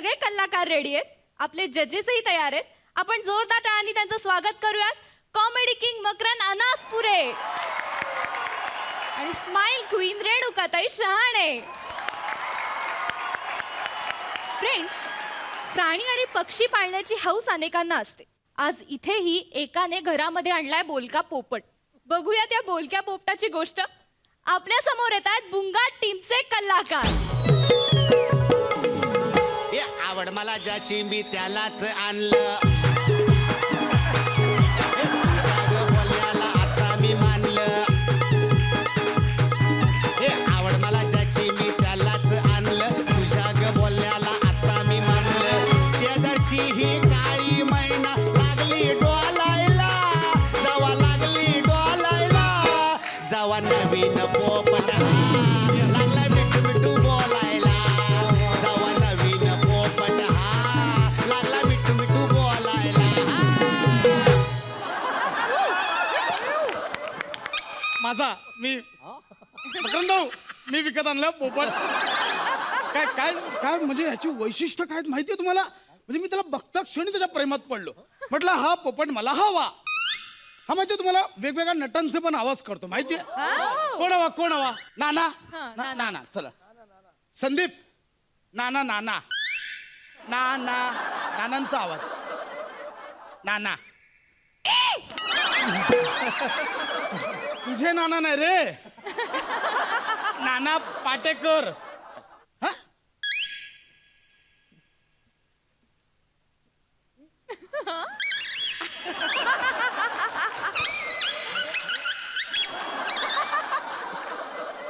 सगळे कलाकार रेडी आहेत, आपले जजेसही तयार आहेत. आपण जोरदार टाळ्यांनी त्यांचं स्वागत करूयात. कॉमेडी किंग मकरंद अनासपुरे आणि स्माइल क्वीन रेणुकाताई शहाणे. फ्रेंड्स, प्राणी आणि पक्षी पाळण्याची हौस अनेकांना असते. आज इथेही एकाने घरामध्ये आणलाय बोलका पोपट. बघूया त्या बोलक्या पोपटाची गोष्ट. आपल्या समोर येत आहेत बुंगाट टीमचे कलाकार. हे आवड मला ज्याची मी त्यालाच आणलं. बोलण्याला आता मी मानलं. हे आवड मला ज्याची मी त्यालाच आणलं. तुझ्या ग बोलण्याला आता मी मानलं. शेजारची ही काळी मैना लागली डोलायला. जवा लागली डोलायला. जवा नवीन पोपट लागला मिठू मिठू बोलायला. जवा नवीन पोपट लागला मिठू मिठू बोलायला. माझा मी मकरंद भाऊ, मी विकत आणलं पोपट. काय काय काय म्हणजे ह्याची वैशिष्ट्य काय माहिती आहे तुम्हाला? म्हणजे मी त्याला बघता क्षणी त्याच्या प्रेमात पडलो. म्हटलं हा पोपट मला हवा. हा माहितीये तुम्हाला, वेगवेगळ्या नटांचे पण आवाज करतो माहितीये. कोण हवा कोण हवा? नाना नाना. चला संदीप. नाना नाना नाना नानांचा आवाज. नाना तुझे नाना नाही रे, नाना पाटेकर. हा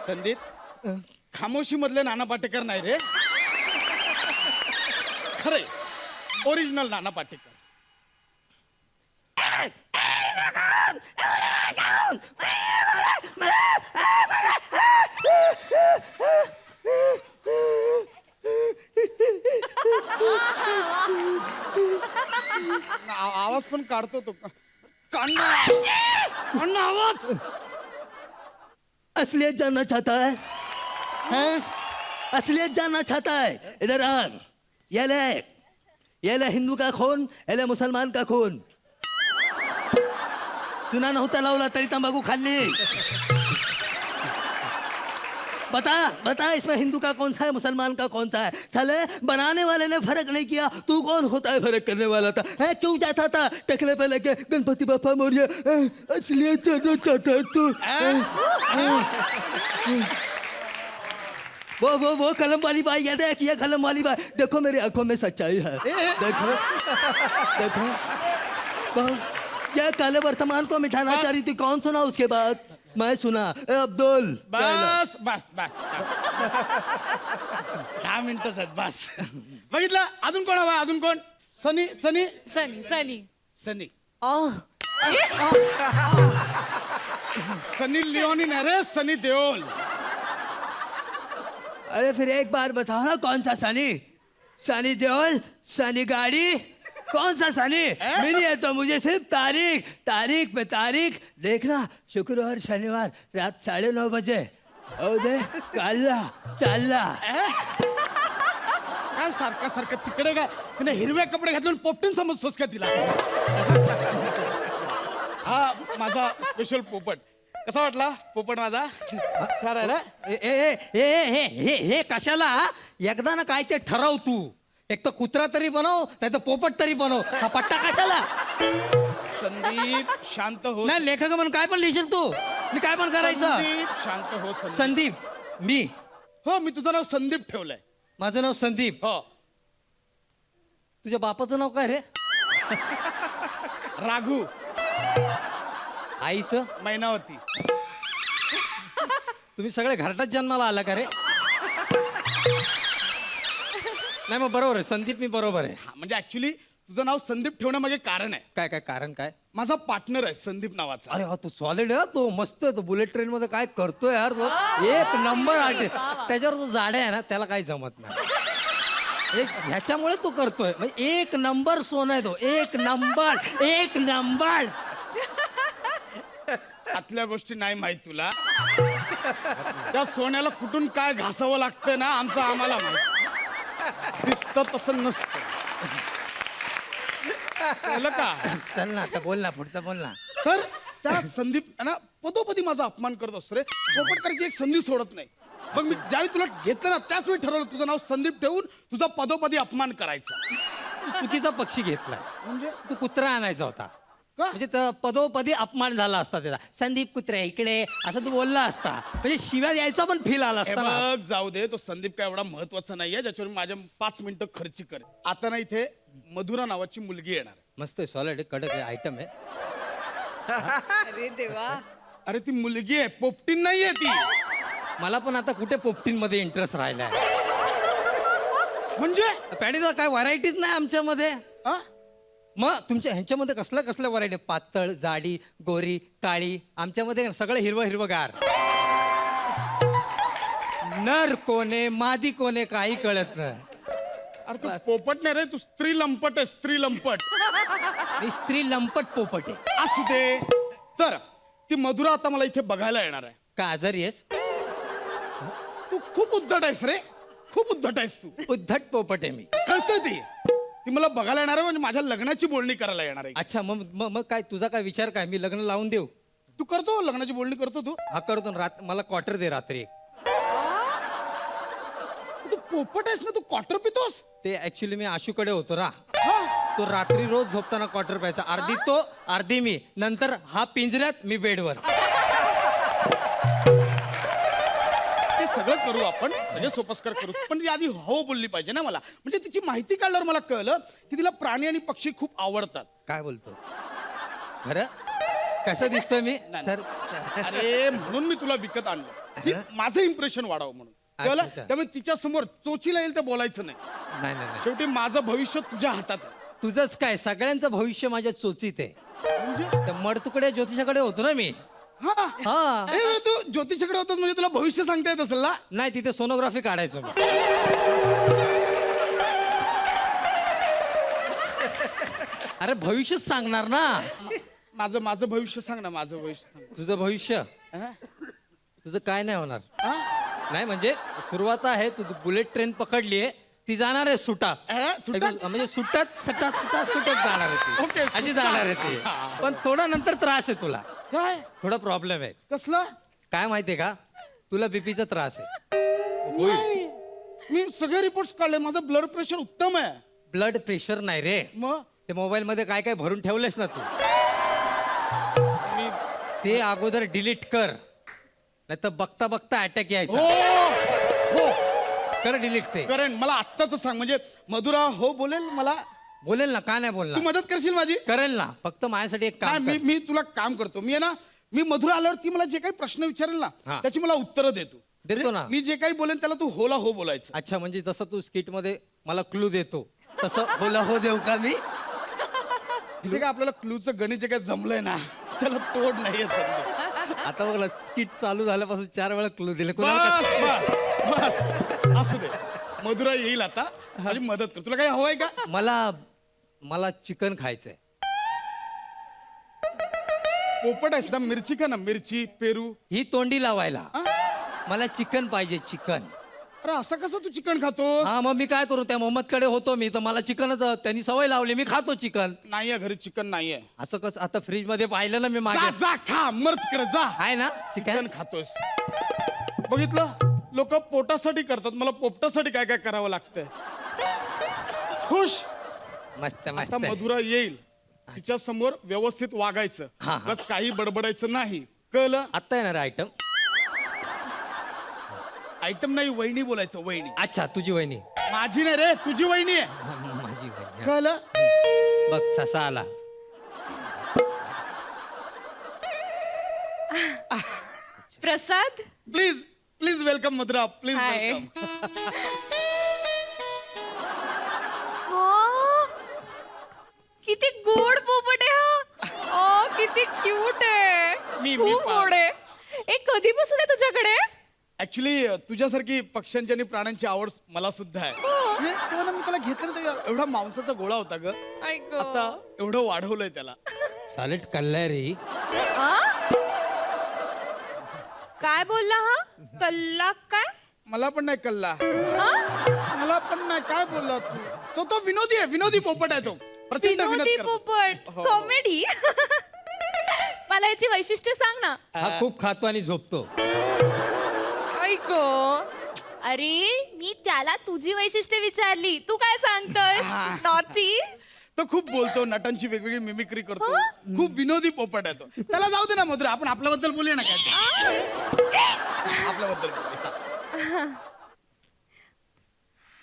संदीप, खामोशी मधले नाना पाटेकर नाही रे, खरे ओरिजिनल नाना पाटेकर. आवाज पण काढतो तो. काढणं आवाज. असलियत जानना चाहता है हैं? असलियत जानना चाहता है? इधर आ. ये ले हिंदू का खून, ये ले मुसलमान का खून. चुना नव्हता लावला तरी तंबाखू खाल्ली. बता इसमें हिंदू का कौन सा है, मुसलमान का कौन सा है? साले बनाने वाले ने फर्क नहीं किया, तू कौन होता है फर्क करने वाला था? है क्यों जाता था टकले पे लेके गणपति बापा मौर्य? असलियत जानना चाहता है तू? वो कलम वाली बाई याद है? ये कलम वाली बाई. देखो मेरी आंखों में सच्चाई है. देखो ये काले वर्तमान को मिठाना चाह रही थी. कौन सुना उसके बाद? मैं सुना. अब्दुल बस बस बस 10 मिनिटच आहेत बस. बघितलं? अजून कोण हवा? अजून कोण? सनी सनी सनी सनी सनी आ सनी लिओनी नाही रे, सनी देओल. अरे फिर एक बार बताओ ना, कौन सा सनी? सनी देओल, सनी गाड़ी, कौन सा सनी? मिली है तो मुझे सिर्फ तारीख पे तारीख देखना. शुक्रवार शनिवार रात 9:30 बजे. दे काढला चालला. काय सारखं तिकडे काय तिने हिरवे कपडे घातले पोपटीन समजतोस का तिला? हा माझा स्पेशल पोपट. कसा वाटला पोपट माझा? छान आहे ना? हे कशाला? एकदा ना काय ते ठरव तू. एक तर कुत्रा तरी बनव, नाही तर पोपट तरी बनव. हा पट्टा कशाला? संदीप शांत हो. नाही लेखक म्हणून काय पण लिहिशील तू. मी काय पण करायचं? संदीप शांत हो. संदीप. मी हो, मी तुझं नाव संदीप ठेवलंय. माझं नाव संदीप. हो. तुझ्या बापाचं नाव काय रे? राघू. आईचं? मैनावती. तुम्ही सगळे घरटात जन्माला आला का रे? नाही मग बरोबर आहे संदीप, मी बरोबर आहे. म्हणजे ऍक्च्युली तुझं नाव संदीप ठेवण्यामागे कारण आहे. काय काय कारण काय? माझा पार्टनर आहे संदीप नावाचा. अरे हा तू सॉलिड आहे. तो मस्त. तो बुलेट ट्रेन मध्ये काय करतोय यार. तो एक नंबर आर्टिस्ट. त्याच्यावर तो जाडे आहे ना, त्याला काही जमत नाही. ह्याच्यामुळे तो करतोय. म्हणजे एक नंबर सोन आहे तो. एक नंबर. आतल्या गोष्टी नाही माहित तुला. त्या सोन्याला कुठून काय घासावं लागतं ना, आमचं आम्हाला माहित. दिसतं तसं नसतं. कळलं का? चल ना आता बोल ना पुढचं बोल ना. तर त्या संदीप ना पदोपदी माझा अपमान करत असतो रे. पोपट करायची एक संधी सोडत नाही. मग मी ज्यावेळी तुला घेतलं ना त्याच वेळी ठरवलं तुझं नाव संदीप ठेवून तुझा पदोपदी अपमान करायचा. तू चुकीचा पक्षी घेतला. म्हणजे तू कुत्रा आणायचा होता. का? म्हणजे पदोपदी अपमान झाला असता त्याचा. संदीप कुत्रे इकडे असं तू बोलला असता म्हणजे शिव्या द्यायचा पण फील आला हे असता ना. बघ जाऊ दे तो संदीप काय एवढा महत्वाचा नाहीये ज्याच्यावर मी माझ्या 5 मिनिटं खर्च करेन. आता ना इथे मधुरा नावाची मुलगी येणार आहे. मस्त सॉलिड कडक आयटम आहे. अरे देवा. अरे ती मुलगी आहे पोपटीन नाहीये ती. मला पण आता कुठे पोपटींमध्ये इंटरेस्ट राहिलाय. म्हणजे पॅडीचा काय व्हरायटीज नाही आमच्यामध्ये. हा? मग तुमच्या ह्यांच्यामध्ये कसल्या व्हरायटी? पातळ, जाडी, गोरी, काळी. आमच्यामध्ये सगळं हिरवं हिरवगार. नर कोणे मादी कोणे काही कळत नाही. अरे तू पोपट नाही रे तू स्त्री लंपट आहे स्त्री लंपट. ही स्त्री लंपट पोपट आहे. असू दे. तर ती मधुरा आता मला इथे बघायला येणार आहे. का आजारी आहेस? तू खूप उद्धट आहेस रे. खूप उद्धट आहेस तू. उद्धट पोपट आहे मी. कळतंय ती मला बघायला येणार आहे म्हणजे माझ्या लग्नाची बोलणी करायला येणार आहे. अच्छा मग मग मग काय तुझा काय विचार काय? मी लग्न लावून देऊ? तू करतो लग्नाची बोलणी करतो तू. हा करतो ना. मला क्वार्टर दे रात्री. तू पोपट आहेस ना तू क्वार्टर पितोस. ते ऍक्च्युली मी आशूकडे होतो ना. हा? तो रात्री रोज झोपताना क्वार्टर प्यायचा. अर्धी तो अर्धी मी. नंतर हा पिंजऱ्यात मी बेडवर. ते सगळं करू आपण सगळे सोपस्कार करू पण ती आधी हो बोलली पाहिजे ना मला. म्हणजे तिची माहिती काढल्यावर मला कळलं की तिला प्राणी आणि पक्षी खूप आवडतात. काय बोलतो? खरं? कसं दिसतोय मी नाही, सर? अरे म्हणून मी तुला विकत आणलं की माझं इम्प्रेशन वाढावं म्हणून. कळलं? अच्छा. त्यामुळे तिच्या समोर चोचीला येईल ते बोलायचं नाही. नाही नाही नाही. शेवटी माझं भविष्य तुझ्या हातात आहे. तुझंच काय सगळ्यांचं भविष्य माझ्या चोचीत आहे. म्हणजे त्या मडतुकडे ज्योतिषाकडे होतो ना मी. हा हा. ए, तू ज्योतिषाकडे होतास म्हणजे तुला भविष्य सांगता येत असेल ना. नाही तिथे सोनोग्राफी काढायचो मी. अरे भविष्यच सांगणार ना. माझं भविष्य सांग ना. माझं भविष्य सांग. तुझं भविष्य हा? तुझं काय नाही होणार. हा? नाही म्हणजे सुरुवात आहे. तू बुलेट ट्रेन पकडलीये ती जाणार आहे सुटात. सुटात? म्हणजे सुटत सुटत जाणार आहे ओके, ती. अशी सुटात. जाणार आहे ती. हा. पण थोडा नंतर त्रास आहे तुला. काय थोडा प्रॉब्लेम आहे. कसला? काय माहितीये का? तुला बीपीचा त्रास आहे. नाही. मी सगळे रिपोर्ट काढले माझं ब्लड प्रेशर उत्तम आहे. ब्लड प्रेशर नाही रे. मग ते मोबाईल मध्ये काय काय भरून ठेवलेस ना तू. मी ते अगोदर डिलीट कर. नाही तर बघता बघता अटॅक हो यायचा. हो कर डिलीट ते. करेन. मला आत्ताच सांग म्हणजे मधुरा हो बोलेल मला. बोलेल ना. का नाही तू बोलणार? मदत करशील माझी. करेल ना. फक्त माझ्यासाठी एक नाही काम मी कर. मी तुला काम करतो. मी आहे ना मी मधुरा आल्यावर ती मला जे काही प्रश्न विचारेल ना हा. त्याची मला उत्तरं देतो. देतो ना. मी जे काही बोलेन त्याला तू होला हो बोलायचं. अच्छा म्हणजे जसं तू स्किट मध्ये मला क्लू देतो तसं बोला हो देऊ का मी? जे काय आपल्याला क्लूचं गणित जे काय जमलंय ना त्याला तोड नाहीये समजा. आता बघ स्किट चालू झाल्यापासून 4 वेळा क्लू दिले. कुणाला बस बस बस असू दे. मधुरा येईल आता माझी मदत कर. तुला काही हवंय का? मला चिकन खायचंय. पोपट आहेस ना. मिरची का ना. मिरची पेरू. ही तोंडी लावायला. हा? मला चिकन पाहिजे चिकन. अरे असं कसं तू चिकन खातो? हा मग मी काय करू? त्या मोहम्मदकडे होतो मी तर मला चिकनच त्यांनी सवय लावली. मी खातो चिकन. नाहीये घरी चिकन नाहीये. असं कसं? आता फ्रीज मध्ये पाहिलं ना मी जा मागे. जा खा मर्द कडे जा. आहे ना चिकन. चिकन खातोस. बघितलं लोक पोटासाठी करतात. मला पोपटासाठी काय काय करावं लागतंय. खुश. मस्त आता मस्त. मधुरा येईल तिच्या समोर व्यवस्थित वागायचं. हा, हा. बस काही बडबडायचं नाही. कळलं? आत्ता येणार आयटम. आयटम नाही वहिनी बोलायचं. वहिनी. अच्छा तुझी वहिनी. माझी नाही रे तुझी वहिनी आहे. माझी वहिनी. कळलं? बघ ससा आला. Prasad. Please please welcome Madhura. Please hi. Welcome. किती गोड पोपट आहे हा. किती क्यूट आहे. मी खूप गोड आहे. कधीपासून आहे तुझ्याकडे? ऍक्च्युली तुझ्यासारखी पक्ष्यांची आणि प्राण्यांची आवड मला सुद्धा आहे. म्हणजे तेव्हा ना मी त्याला घेतलं ना तेव्हा एवढा मांसाचा गोळा होता ग. आई गं. आता एवढं वाढवलंय त्याला. सॉलिड कल्लारी. हा? काय बोलला हा? कल्ला काय? मला पण नाही कल्ला. हा? मला पण नाही, काय बोलला तू? तो विनोदी आहे, विनोदी पोपट आहे तो. प्रचंड विनोद विनोदी करतो. पोपट हो. कॉमेडी. मला याची वैशिष्ट्य सांग ना. हा खूप खातो आणि झोपतो. ऐको, अरे मी त्याला तुझी वैशिष्ट्य विचारली, तू काय सांगतोय? नॉटी. तो खूप बोलतो, नटांची वेगवेगळी मिमिक्री करतो. खूप विनोदी पोपट आहे तो. त्याला जाऊ दे ना मधुरा, आपण आपल्याबद्दल बोलूया ना काय. आपल्याबद्दल बोलूया.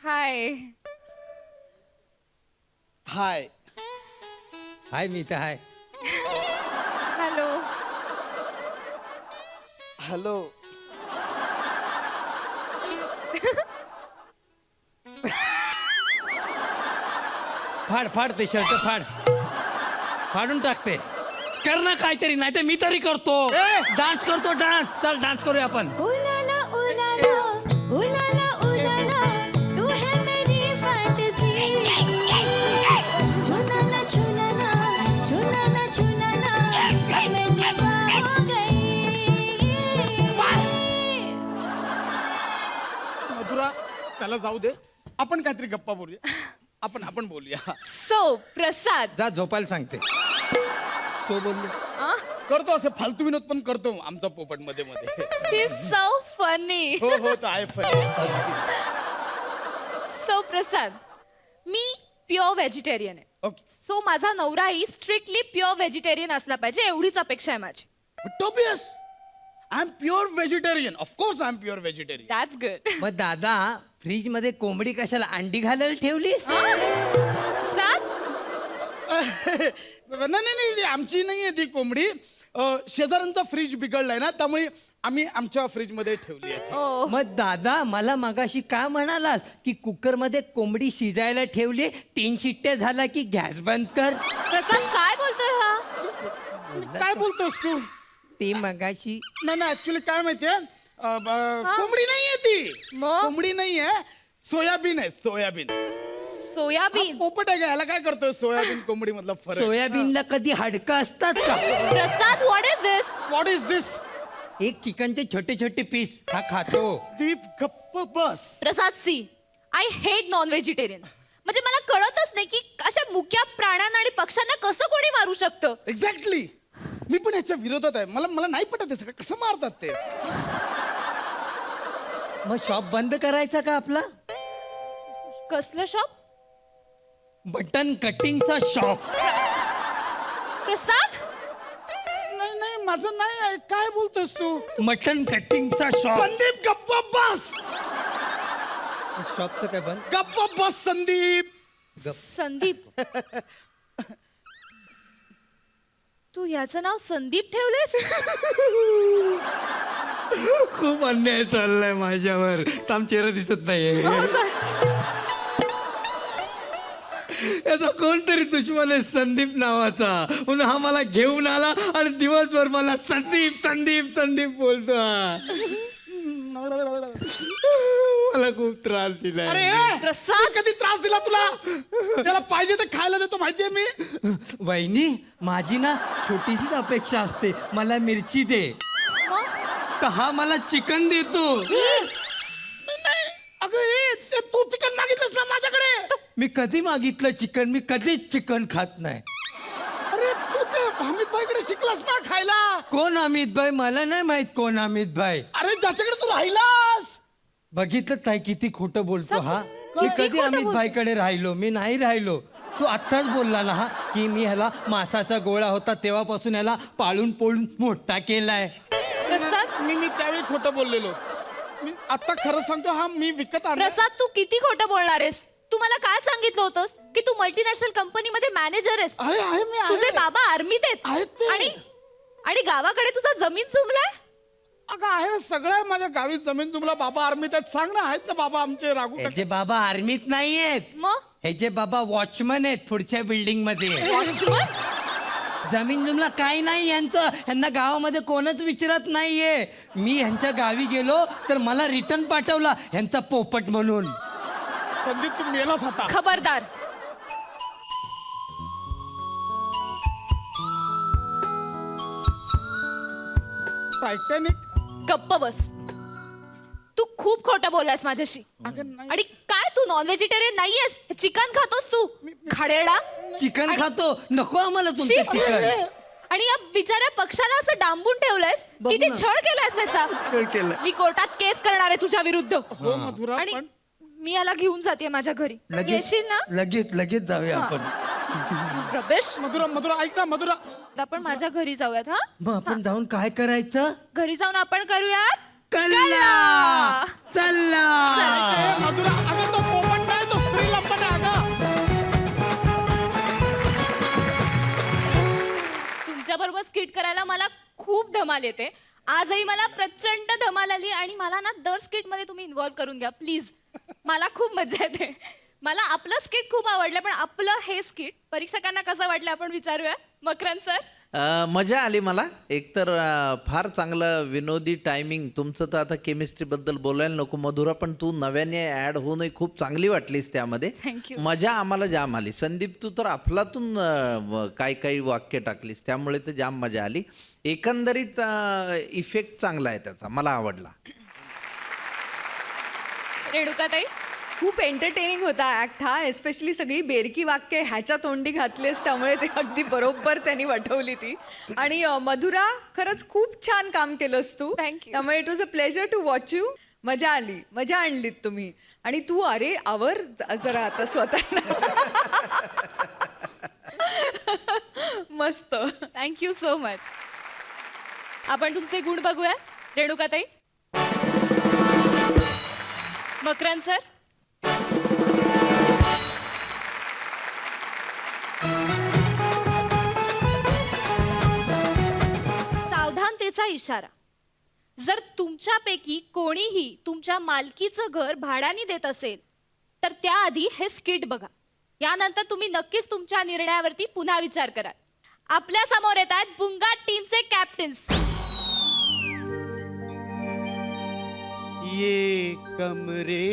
हाय. हाय. हाय मी तर हाय. हॅलो. हॅलो. फाड फाड ते शर्ट फाड, फाडून टाकते. कर ना काहीतरी, नाही तर मी तरी करतो. ए! डान्स करतो, डान्स. चल डान्स करूया आपण. उलाला उलाला उलाला उलाला तू है मेरी फैंटेसी. झूलाना झूलाना झूलाना झूलाना मैं जवा हो गई. मधुरा, त्याला जाऊ दे, आपण काहीतरी गप्पा बोलूया. आपण बोलूया. सो प्रसाद. जा झोपायला सांगते. सो बोललो. करतो असे फालतू विनोद पण करतो आमचा पोपट मध्ये मध्ये. ही सो फनी. हो हो, तो आहे funny. सो प्रसाद, मी प्युअर व्हेजिटेरियन आहे. ओके. सो माझा नवराही स्ट्रिक्टली प्युअर व्हेजिटेरियन असला पाहिजे, एवढीच अपेक्षा आहे माझी. Tobias, I am pure vegetarian. Of course I am pure vegetarian. That's good. मग दादा, फ्रीज मध्ये कोंबडी कशाला अंडी घालायला ठेवलीस? प्रसाद, नाही, आमची नाहीये ती कोंबडी. शेजाऱ्यांचा फ्रीज बिघडलाय ना, त्यामुळे आम्ही आमच्या फ्रीज मध्ये ठेवली आहे. ओ मग दादा, मला मगाशी काय म्हणालास की कुकर मध्ये कोंबडी शिजायला ठेवली, 3 शिट्ट्या झाला की गॅस बंद कर. प्रसाद काय बोलतोय हा? काय बोलतोस तू? ते मगाशी नाही ऍक्च्युली काय माहितीये, कोंबडी नाहीये ती. मग? कोंबडी नाहीये, सोयाबीन आहे. सोयाबीन. सोयाबीन. पोपट आहे का? याला काय करतोय सोयाबीन कोंबडी मधला फरक? सोयाबीनला कधी हाडकं असतात का? Prasad, what is this? What is this? एक चिकनचे छोटे छोटे पीस हा खातो. दीप गप्प बस. Prasad, see I hate non vegetarians. म्हणजे मला कळतच नाही की अशा मुक्या प्राण्यांना आणि पक्ष्यांना कसं कोणी मारू शकतं. एक्झॅक्टली, मी पण याच्या विरोधात आहे. मला नाही पटत हे सगळं कसं मारतात ते. मग शॉप बंद करायचा का आपला? कसलं शॉप? मटन कटिंगचा शॉप. प्रसाद, नाही माझं नाही आहे. काय बोलतोस तू? मटन कटिंगचा शॉप. संदीप गप्प बस. शॉपचं काय बंद? गप्प बस संदीप. संदीप. तू याचं नाव संदीप ठेवलेस? खूप अन्याय चाललाय माझ्यावर. थांब, चेहरा दिसत नाहीये. हो, सर. याचा कोणतरी दुश्मन आहे संदीप नावाचा, म्हणून हा मला घेऊन आला आणि दिवसभर मला संदीप संदीप संदीप बोलतो. मला खूप त्रास दिलाय. अरे ए, प्रसाद. कधी त्रास दिला तुला? त्याला पाहिजे ते खायला देतो, माहितीये मी. वहिनी, माझी ना छोटीशीच अपेक्षा असते, मला मिरची दे. मग? तर हा मला चिकन देतो. नाही, अगं ते तू चिकन मागितलंस ना माझ्याकडे. मी कधी मागितलं चिकन? मी कधीच चिकन खात नाही. अरे तू ते अमित भाईकडे शिकलास ना खायला. कोण अमित भाई? मला नाही माहित कोण अमित भाई. अरे ज्याच्याकडे तू राहिलास. बघितलं ताई किती खोटं बोलतो हा. मी किती कधी खोटं अमित बोलतो? भाईकडे राहिलो? मी नाही राहिलो. तू आत्ताच बोलला ना हा की मी ह्याला मासाचा गोळा होता तेव्हापासून ह्याला पाळून पोळून मोठा केलाय. प्रसाद, मी त्यावेळी खोटं बोललेलो. मी आता खरं सांगतो, हा मी विकत आणला. प्रसाद, तू किती खोटं बोलणार आहेस? तू मला काय सांगितलं होतंस की तू मल्टीनॅशनल कंपनीमध्ये मॅनेजर आहेस? आहे मी आहे. तुझे बाबा आर्मीत आहेत आहेत ते. आणि गावाकडे तुझा जमीन सुमलाय. अगं आहे, सगळं आहे माझ्या गावी. जमीन तुम्हाला बाबा आर्मीत आहेत. सांग ना, आहेत ना बाबा आमचे राघू काका? ह्याचे बाबा आर्मीत नाहीयेत. मग ह्याचे बाबा वॉचमन आहेत पुढच्या बिल्डिंग मध्ये. वॉचमन? जमीन जुमला काही नाही यांचं. यांना गावामध्ये कोणच विचारत नाहीये. मी ह्यांच्या गावी गेलो तर मला रिटर्न पाठवला ह्यांचा पोपट म्हणून. संदीप तू मेलास आता. खबरदार. टायटॅनिक. गप्प बस. तू खूप खोटं बोललास माझ्याशी अगं नाही. आणि काय तू नॉन व्हेजिटेरियन नाहीयेस चिकन खातोस तू खाडेरडा चिकन खातो नको आम्हाला तुमचं शी. चिकन. आणि या बिचाऱ्या पक्षाला असं डांबून ठेवलंयस बघ किती ना. छळ केलास त्याचा छळ केलाय. मी कोर्टात केस करणार आहे तुझ्या विरुद्ध हो मधुरा आणि पण मी याला घेऊन जाते माझ्या घरी लगेच येशील ना लगेच जाऊया हा. आपण. रमेश मधुरा ऐक ना मधुरा आपण माझ्या घरी जाऊयात हा मग आपण जाऊन काय करायचं? घरी जाऊन आपण करूयात कल्ला चल्ला. ए, मधुरा अगं तो पोपट नाही तो स्त्री लंपट आहे अगं. तुमच्या बरोबर स्किट करायला मला खूप धमाल येते आजही मला प्रचंड धमाल आली आणि मला ना दर स्किट मध्ये तुम्ही इन्व्हॉल्व करून घ्या प्लीज मला खूप मजा येते मला आपलं स्किट खूप आवडलं पण आपलं हे स्किट परीक्षकांना कसं वाटलं आपण विचारूया मकरंद सर मजा आली मला एकतर फार चांगलं विनोदी टायमिंग तुमचं तर आता केमिस्ट्रीबद्दल बोलायला नको मधुरा पण तू नव्याने ॲड होऊनही खूप चांगली वाटलीस त्यामध्ये Thank you. मजा आम्हाला जाम आली संदीप तू तर अफलातून काही काही वाक्य टाकलीस त्यामुळे तर जाम मजा आली एकंदरीत इफेक्ट चांगला आहे त्याचा मला आवडला रेणुकाताई खूप एंटरटेनिंग होता ऍक्ट हा एस्पेशली सगळी बेरकी वाक्य ह्याच्या तोंडी घातलीस त्यामुळे ते अगदी बरोबर त्यांनी वठवली ती आणि मधुरा खरंच खूप छान काम केलंस तू Thank you. त्यामुळे it was a pleasure to watch you मजा आली मजा आणलीत तुम्ही आणि तू अरे आवर जरा आता स्वतः मस्त थँक्यू सो मच आपण तुमचे गुण बघूया रेणुकाताई मकरंद सर सावधानतेचा इशारा जर तुमच्यापैकी कोणीही तुमच्या मालकीचं घर भाड्याने देत असेल तर त्याआधी हे स्किट बघा यानंतर तुम्ही नक्कीच तुमच्या निर्णयावरती पुन्हा विचार करा आपल्या समोर येत आहेत बुंगाट टीमचे कॅप्टन्स ये कमरे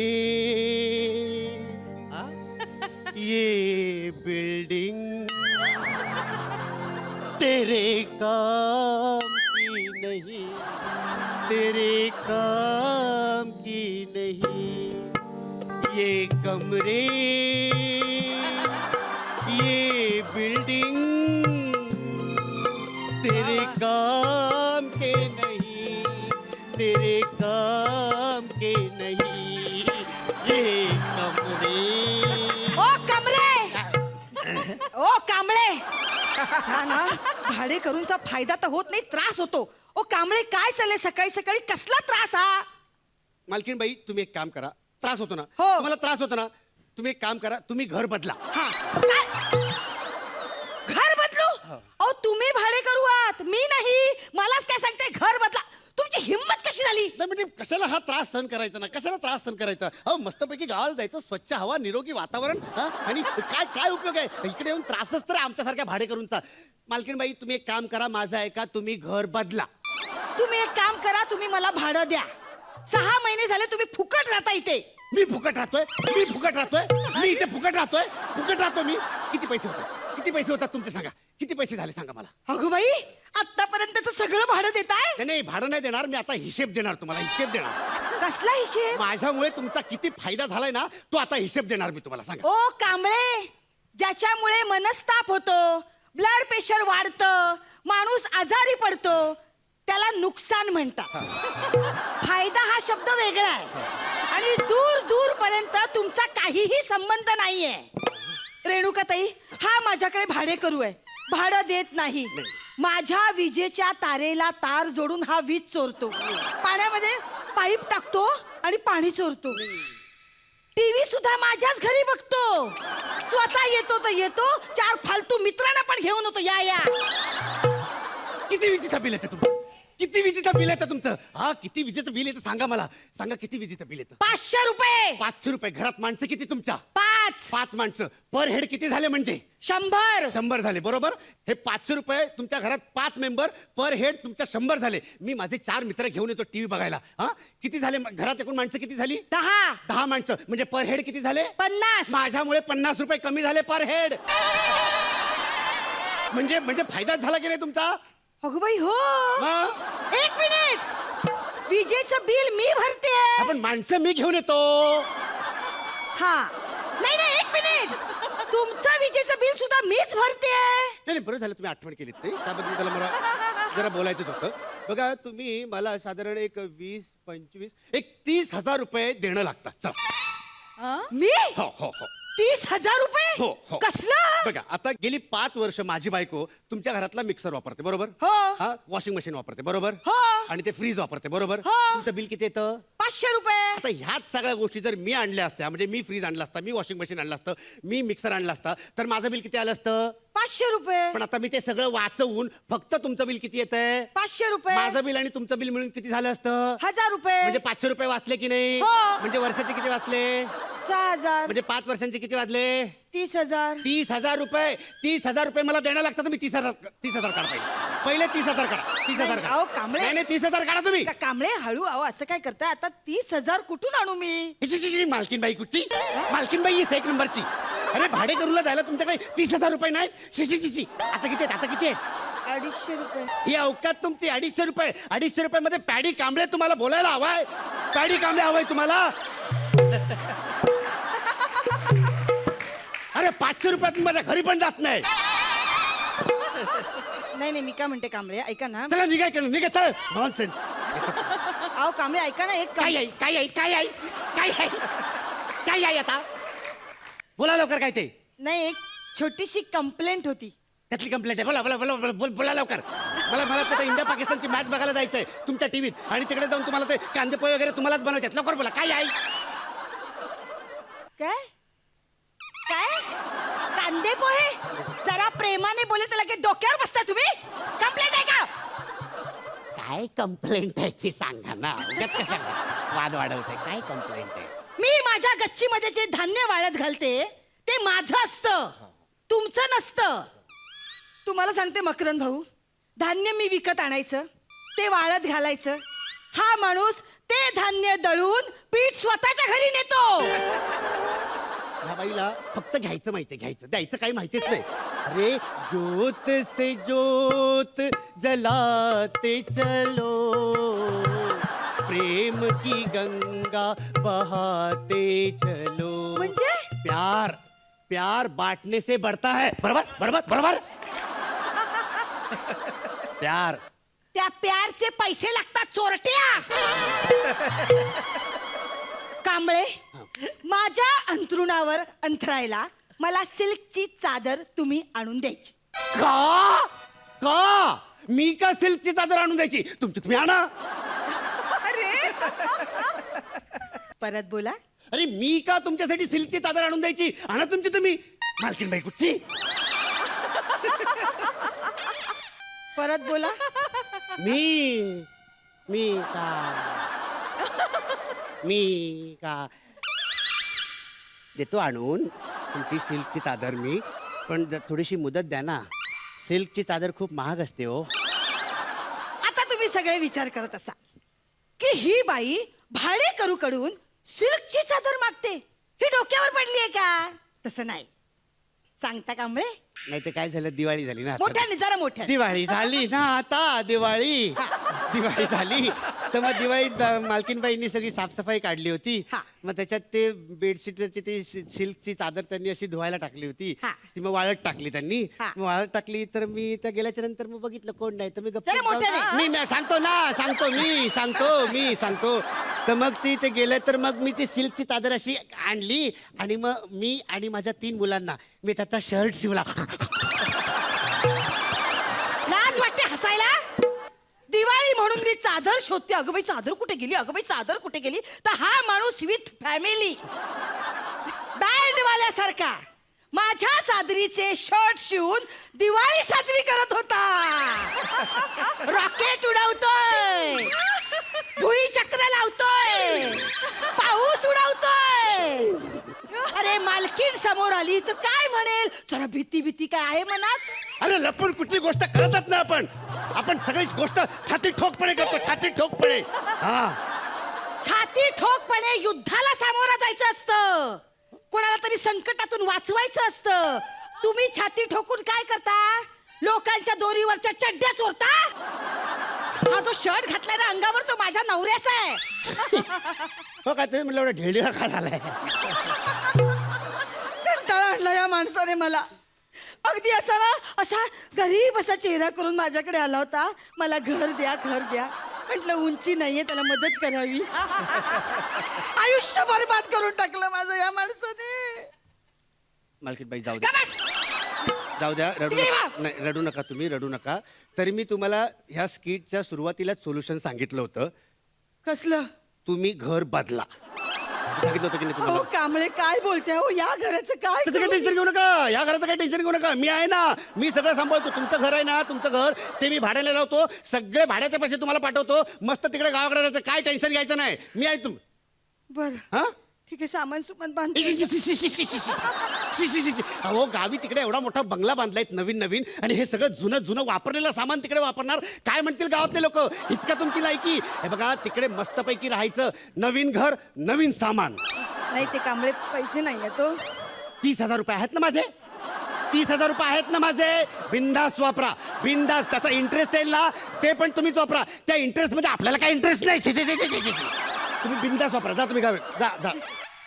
ये बिल्डिंग तेरे काम की नहीं तेरे काम की नहीं ये कमरे ये बिल्डिंग तेरे काम के नहीं तेरे काम के नहीं ये कमरे ओ कमरे ओ कांबळे हा ना भाडे करूनचा फायदा तर होत नाही त्रास होतो ओ कांबळे काय चालले सकाळी सकाळी कसला त्रास हा मालकीण बाई तुम्ही एक काम करा त्रास होतो ना हो. तुम्हाला त्रास होतो ना तुम्ही एक काम करा तुम्ही घर बदला हा काय घर बदलू अहो तुम्ही भाडे करू आहात मी नाही मलाच काय सांगते घर बदला तुमची हिंमत कशी झाली नाही म्हणजे कशाला हा त्रास सहन करायचा ना कशाला त्रास सहन करायचा अहो मस्तपैकी गावाला जायचं स्वच्छ हवा निरोगी वातावरण हा? आणि काय काय उपयोग आहे इकडे येऊन त्रासच तर आहे आमच्यासारख्या भाडेकरूंचा मालकीण बाई तुम्ही एक काम करा माझं ऐका तुम्ही घर बदला तुम्ही एक काम करा तुम्ही मला भाडं द्या 6 महिने झाले तुम्ही फुकट राहता इथे मी फुकट राहतोय मी इथे फुकट राहतो मी किती पैसे होतात तुमचे सांगा किती पैसे झाले सांगा मला अगो बाई आतापर्यंत सगळं भाडं देताय नाही भाडं नाही देणार मी आता हिशेब देणार तुम्हाला हिशेब देणार कसला हिशेब माझ्यामुळे तुमचा किती फायदा झालाय ना तो आता हिशेब देणार मी तुम्हाला सांगा ओ कांबळे ज्याच्यामुळे मनस्ताप होतो ब्लड प्रेशर वाढतं माणूस आजारी पडतो त्याला नुकसान म्हणतात फायदा हा शब्द वेगळा आहे आणि दूर दूर पर्यंत तुमचा काहीही संबंध नाहीये रेणुकाताई हा माझ्याकडे भाडे करू आहे भाडं देत नाही माझ्या विजेच्या तारेला तार जोडून हा वीज चोरतो पाण्यामध्ये पाईप टाकतो आणि पाणी चोरतो टीव्ही सुद्धा माझ्याच घरी बघतो स्वतः येतो तर येतो 4 फालतू मित्रांना पण घेऊन येतो या किती विजेचं बिल येतं तुमचं किती विजेचं बिल येतं तुमचं हा किती विजेचं बिल येतं सांगा मला सांगा किती विजेचं बिल येतं 500 रुपये 500 रुपये घरात माणसं किती तुमच्या 5 5 माणसं पर हेड किती झाले म्हणजे 100 झाले बरोबर हे 500 रुपये तुमच्या घरात 5 मेंबर पर हेड तुमच्या 100 झाले मी माझे 4 मित्र घेऊन येतो टीव्ही बघायला हा किती झाले घरात एकूण माणसं किती झाली 10 माणसं म्हणजे पर हेड किती झाले 50 माझ्यामुळे 50 रुपये कमी झाले पर हेड म्हणजे फायदाच झाला की नाही तुमचा अगं बाई हो हा? 1 मिनिट विजेचं बिल मी भरते आपण माणसं मी घेऊन येतो. हा नाही नाही, एक मिनिट. तुमचं विजेचं बिल सुद्धा मीच भरते. नाही बरं झालं तुम्ही आठवण केलीत ते, त्याबद्दल त्याला मला जरा बोलायचंच होतं. बघा तुम्ही मला साधारण एक 20-25 एक 30,000 रुपये देणं लागतात. चला. मी हो हो हो 30,000 हो रुपये हो. कसलं? बघा आता गेली 5 वर्ष माझी बायको तुमच्या घरातला मिक्सर वापरते बरोबर. हो. हा वॉशिंग मशीन वापरते बरोबर. हो. आणि ते फ्रीज वापरते बरोबर. हो. तुमचं बिल किती येतं? 500 रुपये. आता ह्याच सगळ्या गोष्टी जर मी आणल्या असत्या, म्हणजे मी फ्रीज आणला असता, मी वॉशिंग मशीन आणलं असतं, मी मिक्सर आणला असता, तर माझं बिल किती आलं असतं? 500 रुपये. पण आता मी ते सगळं वाचवून फक्त तुमचं बिल किती येतंय? 500 रुपये. माझं बिल आणि तुमचं बिल मिळून किती झालं असतं? 1000 रुपये. म्हणजे 500 रुपये वाचले की नाही? हो. म्हणजे वर्षाचे किती वाचले? 6,000. म्हणजे 5 वर्षांचे किती वाजले? 30,000. 30,000 रुपये. 30,000 रुपये मला देणं लागतं. तुम्ही 30,000 काढा पहिले 30,000 काढा. 30,000 नाही, अहो, कांबळे. नाही 30,000 काढा तुम्ही. कांबळे हळू. अहो असं काय करताय? आता 30,000 कुठून आणू मी? मालकीनबाई कुठची? मालकीनबाई ही 1 नंबरची. अरे भाडे करूला जायला तुमच्याकडे 30,000 रुपये नाहीत? शी. आता किती आहेत? 250 रुपये. ही अवकात तुमची 250 रुपये. 250 रुपये मध्ये पॅडी कांबळे तुम्हाला बोलायला हवाय? पॅडी कांबळे हवाय तुम्हाला? अरे 500 रुपयात मी माझ्या घरी पण जात नाही. नाही मी काय म्हणते कांबळे, ऐका ना. चला निघा चल. नॉनसेन्स. अहो कांबळे ऐका ना. एक काय आहे आता? बोला लवकर. काय ते? नाही, एक छोटीशी कंप्लेंट होती. त्यातली कंप्लेंट आहे? बोला लवकर. मला तिथे इंडिया पाकिस्तानची मॅच बघायला जायचंय तुमच्या टीव्हीत, आणि तिकडे जाऊन तुम्हाला ते कांदे पोहे वगैरे तुम्हालाच बनवायचे. लवकर बोला. काय आहे? काय काय कांदे पोहे? जरा प्रेमाने बोले तर लगेच डोक्यावर बसता तुम्ही. कंप्लेंट आहे का? काय कंप्लेंट आहे ती सांगा ना. उगाच कशाला वाद वाढवते? काय कंप्लेंट आहे? मी माझ्या गच्चीमध्ये जे धान्य वाळत घालते ते माझं असतं, तुमचं नसतं. तुम्हाला सांगते मकरंद भाऊ, धान्य मी विकत आणायचं, ते वाळत घालायचं. हा माणूस ते धान्य दळून पीठ स्वतःच्या घरी नेतो. ह्या बाईला फक्त घ्यायचं माहितीये, घ्यायचं द्यायचं काही माहितीच नाही. अरे ज्योत से ज्योत जलाते चलो, प्रेम की गंगा बहाते चलो. म्हणजे? प्यार बांटने से बढ़ता है. बरोबर. प्यार. त्या प्यारचे पैसे लागतात चोरट्या. कांबळे, माझ्या अंथरुणावर अंथरायला मला सिल्कची चादर तुम्ही आणून द्यायची. का मी का सिल्कची चादर आणून द्यायची? तुमची तुम्ही आणा. परत बोला. अरे मी का तुमच्यासाठी सिल्कची चादर आणून द्यायची? आणा तुमची तुम्ही. मालकीनबाई कुठची? परत बोला. मी का देतो आणून तुमची सिल्कची चादर मी, पण थोडीशी मुदत द्या ना. सिल्कची चादर खूप महाग असते हो. आता तुम्ही सगळे विचार करत असा की ही बाई भाडे करूकडून सिल्कची चादर मागते, ही डोक्यावर पडली आहे का? तसं नाही. सांगता कांबळे? नाही तर काय झालं, दिवाळी झाली ना आता. मोठ्याने, जरा मोठ्याने. दिवाळी झाली ना आता. दिवाळी झाली तर मग दिवाळीत मालकीनबाईंनी सगळी साफसफाई काढली होती. हा. मग त्याच्यात ते बेडशीटवरची ती सिल्कची चादर त्यांनी अशी धुवायला टाकली होती. हा. ती मग वाळत टाकली त्यांनी. हा. मग वाळत टाकली तर मी त्या गेल्याच्या नंतर मग बघितलं कोण नाही, तर मी गप्प जरा मोठ्याने. मी सांगतो. तर मग ते गेलं तर मग मी ती सिल्कची चादर अशी आणली, आणि मग मी आणि माझ्या 3 मुलांना मी त्याचा शर्ट शिवला. लाज वाटते हसायला? दिवाळी म्हणून मी चादर शोधते. अगं बाई चादर कुठे गेली? तर हा माणूस विथ फॅमिली बँडवाल्यासारखा माझ्या चादरीचे शर्ट शिवून दिवाळी साजरी करत होता. रॉकेट उडवतोय, भुई चक्र लावतोय, पाऊस उडवतोय. अरे मालकीण समोर आली तर काय म्हणेल? जरा भीती काय आहे मनात? अरे लपून कुठली गोष्ट करतच नाही आपण सगळी गोष्ट छाती ठोकपणे करतो. छाती ठोकपणे युद्धाला सामोरं जायचं असतं, कोणाला तरी संकटातून वाचवायचं असतं. तुम्ही छाती ठोकून काय करता? लोकांच्या दोरीवरच्या चड्ड्या चोरता. हा जो शर्ट घातलाय ना अंगावर तो माझ्या नवऱ्याचा आहे. हो काय ते म्हणलं एवढा ढेळीला का झालाय? कंटाळा आणला या माणसाने मला. अगदी असा गरीब असा चेहरा करून माझ्याकडे आला होता. मला घर द्या घर द्या. म्हटलं उंची नाहीये त्याला मदत करावी. आयुष्य बरबाद करून टाकलं माझं या माणसाने. मालकीनबाई जाऊ का द्या, बस? जाऊ द्या, रडू तिकडे नका. वा. नाही रडू नका, तुम्ही रडू नका. तरी मी तुम्हाला ह्या स्किटच्या सुरुवातीलाच सोल्युशन सांगितलं होतं. कसलं? तुम्ही घर बदला सांगितलं होतं की नाही तुम्हाला? हो कांबळे काय बोलते हो? या घराचं काय त्याचं काही करू? टेन्शन घेऊ नका, या घराचं काही टेन्शन घेऊ नका. मी आहे ना, मी सगळं सांभाळतो. तुमचं घर आहे ना, तुमचं घर ते मी भाड्याला लावतो. सगळे भाड्याचे पैसे तुम्हाला पाठवतो. मस्त तिकडे गावाकडे राहायचं, काय टेन्शन घ्यायचं नाही. मी आहे तुम बरं हा. ठीक आहे सामान सुमान बांध. अहो गावी तिकडे एवढा मोठा बंगला बांधलाय नवीन नवीन, आणि हे सगळं जुनं जुनं वापरलेलं सामान तिकडे वापरणार. काय म्हणतील गावातले लोक? इतका तुमची लायकी. हे बघा तिकडे मस्तपैकी राहायचं. नवीन घर, नवीन सामान. नाही ते कांबळे पैसे नाही आहेत तो. 30,000 रुपये आहेत ना माझे? 30,000 रुपये आहेत ना माझे? बिंदास वापरा, बिंदास. त्याचा इंटरेस्ट येईल ना, ते पण तुम्हीच वापरा. त्या इंटरेस्ट मध्ये आपल्याला काय इंटरेस्ट नाही. तुम्ही बिंदास वापरा. जा तुम्ही गावी, जा जा.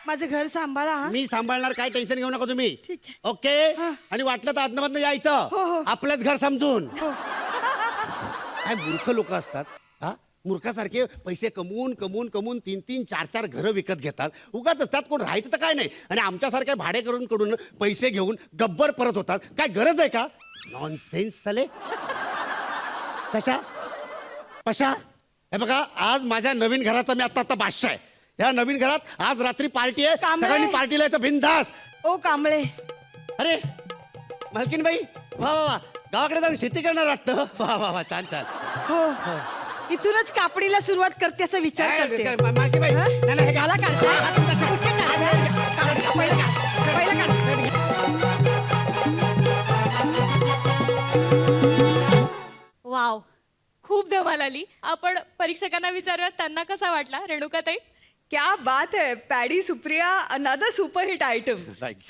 माझं घर सांभाळा हा. मी सांभाळणार, काय टेन्शन घेऊ नका तुम्ही. ठीक आहे. ओके. हा. आणि वाटलं तर आदनामधनं हो, यायचं, हो. आपलंच घर समजून. हो. काय मूर्ख लोक असतात हा. मूर्खासारखे पैसे कमवून कमवून कमवून 3-3, 4-4 घरं विकत घेतात. उगाच त्यात कोण राहायचं तर काय नाही. आणि आमच्यासारख्या भाडेकरूंकडून पैसे घेऊन गब्बर परत होतात. काय गरज आहे का? नॉनसेन्स साले. कशा पशा. हे बघा आज माझ्या नवीन घराचा मी आता बादशाह आहे. या नवीन घरात आज रात्री पार्टी आहे. कांबळे. सगळ्यांनी पार्टीला यायचं बिनधास्त. ओ कांबळे अरे मालकीनबाई, वा वा वा. गावाकडे जाऊन शेती करणार वाटतं. वा वा वा, छान छान. हो इथूनच कापडीला सुरुवात करते असं विचार करते. मालकीनबाई, हा? नाही, नाही, हे मला काढताय? हा, तुमचा शर्ट. कुठे काढताय? पहिलं काढ. पहिलं काढ. वाव, खूप धमाल आली. आपण परीक्षकांना विचारूयात त्यांना कसा वाटला. रेणुकाताई. क्या बात है paddy Supriya, another super hit item.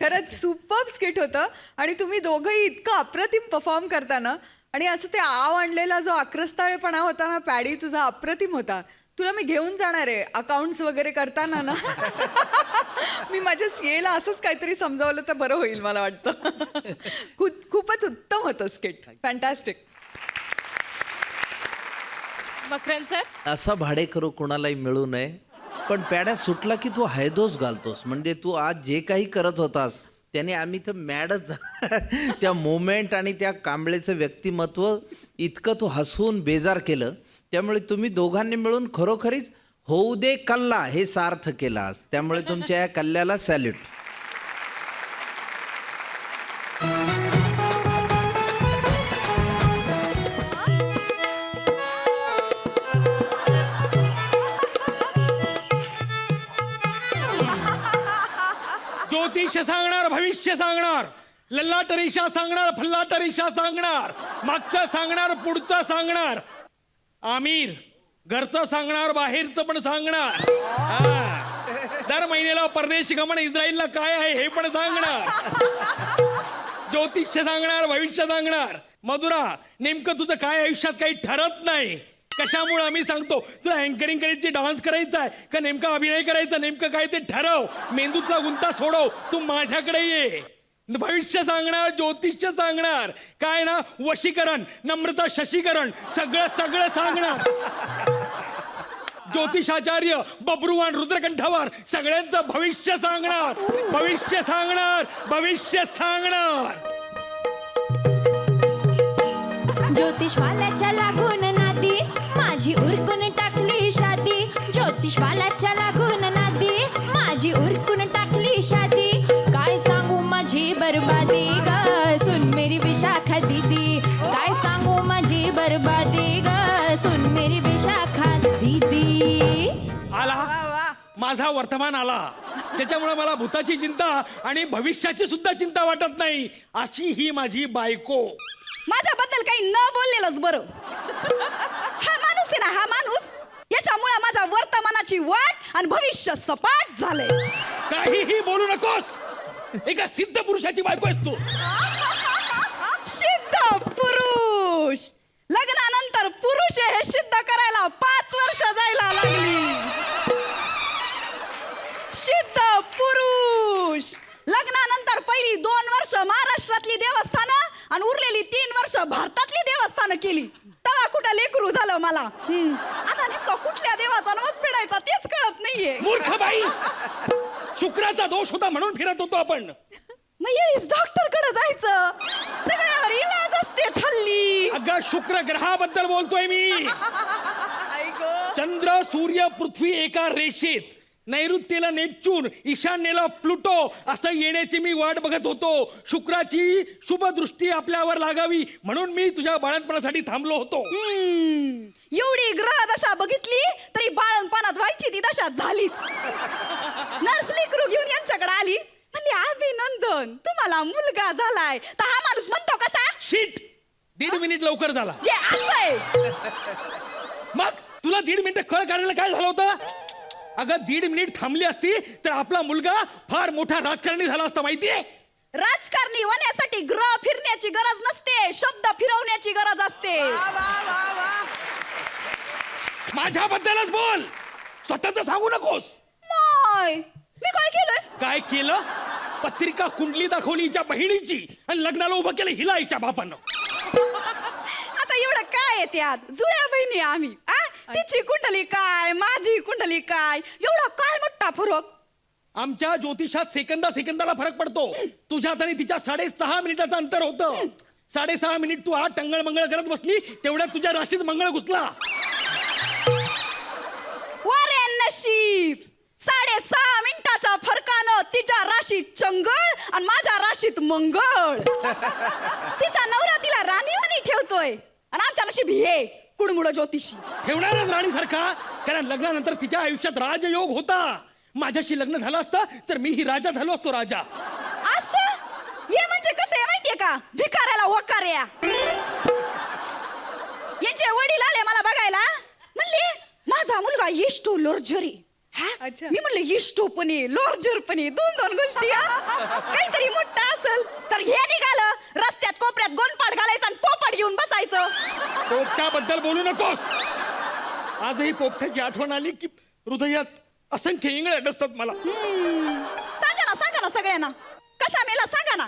खरंच सुपर स्किट होतं. आणि तुम्ही दोघंही इतकं अप्रतिम परफॉर्म करताना, आणि असं ते आव आणलेला जो आक्रस्ताळेपणा होता ना पॅडी, तुझा अप्रतिम होता. तुला मी घेऊन जाणार आहे अकाउंट्स वगैरे करताना ना. मी माझ्या सीएला असंच काहीतरी समजावलं तर बरं होईल मला वाटतं. खूपच उत्तम होतं स्किट. फॅन्टॅस्टिक. मकरन सर. असा भाडेकरू कोणालाही मिळू नये. पण पॅड्या सुटला की तू हैदोस घालतोस. म्हणजे तू आज जे काही करत होतास त्याने आम्ही तर मॅडच. त्या मोमेंट आणि त्या कांबळेचं व्यक्तिमत्व इतकं तू हसवून बेजार केलं. त्यामुळे तुम्ही दोघांनी मिळून खरोखरीच होऊ दे कल्ला हे सार्थ केलं आज. त्यामुळे तुमच्या या कल्ल्याला सॅल्यूट. ज्योतिष सांगणार, भविष्य सांगणार, लल्लाटरेषा सांगणार, फल्लाटरेषा सांगणार, मागचं सांगणार, पुढचं सांगणार, आमिर घरचं सांगणार, बाहेरचं पण सांगणार. हा. दर महिन्याला परदेश गमन इस्रायलला काय आहे हे पण सांगणार. ज्योतिष सांगणार, भविष्य सांगणार. मधुरा, नेमकं तुझं काय आयुष्यात काही ठरत नाही. कशामुळे आम्ही सांगतो तुला अँकरिंग करायची, डान्स करायचा आहे का नेमका अभिनय करायचा, नेमकं काय ते ठरव. मेंदूतला गुंता सोडव, तू माझ्याकडे ये. भविष्य सांगणार, ज्योतिष्य सांगणार, काय ना वशीकरण, नम्रता शशीकरण, सगळं सगळं सांगणार. ज्योतिषाचार्य बब्रुवान रुद्रकंठावर सगळ्यांचं भविष्य सांगणार. भविष्य सांगणार, भविष्य सांगणार. ज्योतिषवाल्याच्या लागून नादी माझी उरकून टाकली शादी. ज्योतिषवाल्याच्या लागून नादी माझी उरकून टाकली शादी. काय सांगू माझी बरबादी ग, सुन मेरी विशाखा दीदी. काय सांगू माझी बरबादी ग, सुन मेरी विशाखा दीदी. आला माझा वर्तमान आला. त्याच्यामुळे मला भूताची चिंता आणि भविष्याची सुद्धा चिंता वाटत नाही. अशी ही माझी बायको. माझ्याबद्दल काही न बोललेलंच बरं. हा माणूस आहे ना, हा माणूस, याच्यामुळे माझ्या वर्तमानाची वाट आणि भविष्य सपाट झाले. काहीही बोलू नकोस. एका सिद्ध पुरुषाची बायको आहेस तू. सिद्ध पुरुष लग्नानंतर खरोखर पुरुष आहे हे सिद्ध करायला 5 वर्ष जायला लागली. सिद्ध पुरुष. लग्नानंतर पहिली 2 वर्ष महाराष्ट्रातली देवस्थानं आणि उरलेली 3 वर्ष भारतातली देवस्थानं केली. तेव्हा कुठं लेकरू झालं मला. आता नेमका कुठल्या देवाचा नवस फेडायचा तेच कळत नाहीये. मूर्ख बाई, शुक्राचा दोष होता म्हणून फिरत होतो आपण. मग येळीच डॉक्टर कडे जायचं. सगळ्यावर इलाज असते हल्ली. अगं शुक्र ग्रहाबद्दल बोलतोय मी. चंद्र सूर्य पृथ्वी एका रेषेत, नैऋत्येला नेपच्यून, ईशान्येला प्लुटो असं येण्याची मी वाट बघत होतो. शुक्राची शुभ दृष्टी आपल्यावर लागावी म्हणून मी तुझ्या बाळणपणासाठी थांबलो होतो. एवढी ग्रह दशा बघितली तरी बाळणपणात व्हायची ती दशा झालीच. नर्सली क्रू घेऊन यांच्याकडे आली. म्हणली अभिनंदन, तुम्हाला मुलगा झालाय. तर हा माणूस म्हणतो कसा? शीट, 1.5 मिनिट लवकर झाला. ये असंय. मग तुला 1.5 मिनिट कळ काढायला काय झालं होतं? अगं 1.5 मिनिट थांबली असती तर आपला मुलगा फार मोठा राजकारणी झाला असता. माहितीये, राजकारणी होण्यासाठी ग्रह फिरण्याची गरज नसते, शब्द फिरवण्याची गरज असते. माझ्याबद्दलच बोल, स्वतःच सांगू नकोस. माय, मी काय केलंय? काय केलं? पत्रिका कुंडली दाखवली हिच्या बहिणीची आणि लग्नाला उभं केलं हिला हिच्या बापानं. आता एवढं काय आहे त्यात? जुळ्या बहिणी आम्ही. तिची कुंडली काय, माझी कुंडली काय, एवढा काय मोठा फरक? आमच्या ज्योतिषात सेकंदाला फरक पडतो. तुझ्यात आणि तिच्या 6.5 मिनिटाचं अंतर होतं. 6.5 मिनिट तू हा टंगळ मंगळ करत बसली, तेवढ्यात तुझ्या राशीत मंगळ घुसला. वरे नशीब. 6.5 मिनिटाच्या फरकानं तिच्या राशीत चंगळ आणि माझ्या राशीत मंगळ. तिचा नवरा तिला राणीवाणी ठेवतोय आणि आमच्या नशीब हे कुडमुड ज्योतिषी. ठेवणारच राणीसारखा, कारण लग्नानंतर तिच्या आयुष्यात राजयोग होता. माझ्याशी लग्न झालं असतं तर मीही राजा झालो असतो. राजा असं हे म्हणजे कसं आहे माहितीये का? भिकाऱ्याला वकार्या. यांचे वडील आले मला बघायला. म्हणले माझा मुलगा इष्टो लोर्जरी. अच्छा. मी म्हणले इष्टोपणे लोर्जरपणे 2 गोष्टी. काहीतरी मोठा असेल तर हे निघालं रस्त्यात कोपऱ्यात गोंडपाट घालायचं आणि पोपट घेऊन बसायचं. पोपटाबद्दल बोलू नकोस. आजही पोपटाची आठवण आली की हृदयात असंख्य इंगळे अडसतात मला. सांगा ना सगळ्यांना कसा मेला सांगा ना.